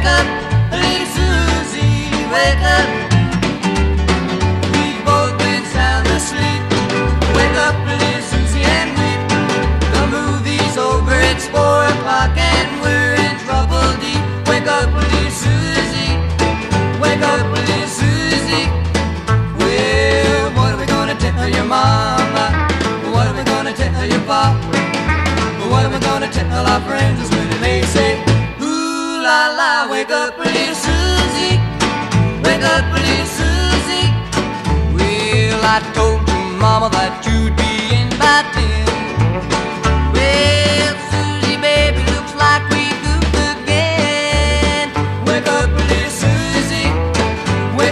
up, little Susie, wake up. We've both been sound asleep. Wake up, little Susie, and weep. The movie's over, it's 4 o'clock and we're in trouble deep. Wake up, little Susie, wake up, little Susie. Well, what are we gonna tell your mama? What are we gonna tell your papa? What are we gonna tell our friends when they say, ooh la la, wake up, little Susie, wake up, little Susie. Well, I told your mama that you